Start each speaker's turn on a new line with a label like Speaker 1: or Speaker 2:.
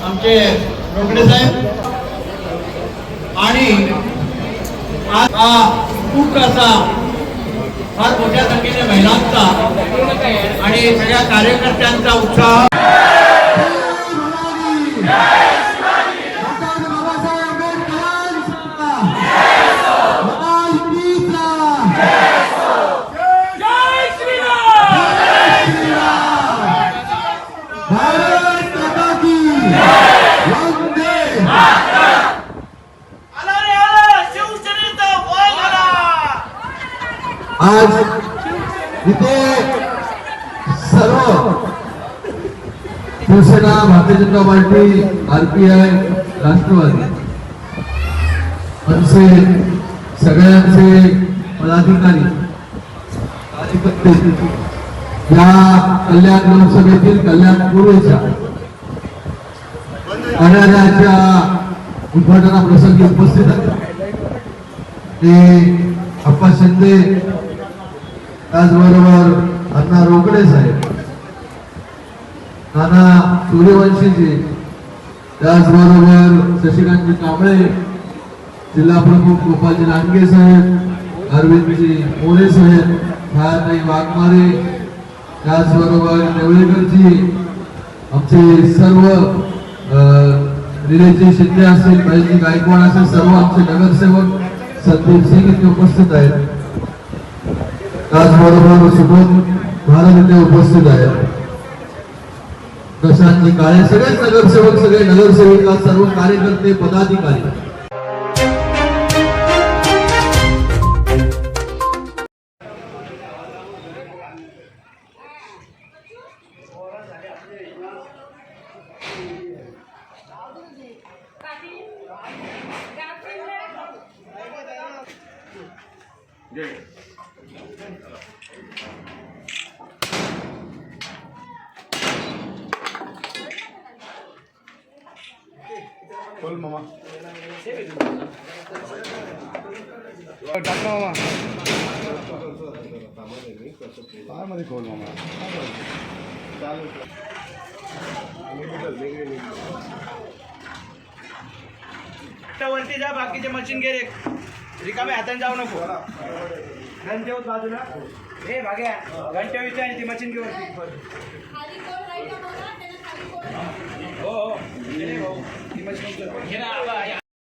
Speaker 1: आमचे रोकडे साहेब आणि आज हा खूप असा फार मोठ्या संख्येने महिलांचा आणि सगळ्या कार्यकर्त्यांचा उत्साह आज इथे सर्व शिवसेना, भारतीय जनता पार्टी, RPI, राष्ट्रवादी मनसे सगळ्यांचे पदाधिकारी कार्यकर्ते या कल्याण लोकसभेतील कल्याण पूर्वेच्या कार्यालयाच्या उद्घाटना प्रसंगी उपस्थित आहेत ते अप्पा शिंदे, त्याचबरोबर अण्णा रोकडे साहेब, नाना सूर्यवंशीजी, त्याचबरोबर शशिकांतजी कांबळे, जिल्हा प्रमुख गोपालजी लांडगे साहेब, अरविंदजी मोरे साहेब, छायाताई वाघमारे, त्याचबरोबर नेवळेकरजी, आमचे सर्व निलेशजी शिंदे असतील, महेशजी गायकवाड असेल, सर्व आमचे नगरसेवक संदीप सिंग इथे उपस्थित आहेत. त्याचबरोबर सुबोध महाराज इथे उपस्थित आहेत. प्रशांतजी काळे, सगळेच नगरसेवक, सगळे नगरसेविका, सर्व कार्यकर्ते, पदाधिकारी.
Speaker 2: खोल मामा टाक मामा मध्ये खोल मामा
Speaker 3: वरती जा, बाकीचे मशीन घे रे, रिकामे हाताने जाऊ नको. घंटे होत बाजूला हे भाग्या घंटे विचार ती मशीन घे वरती. हो हो ती मशीन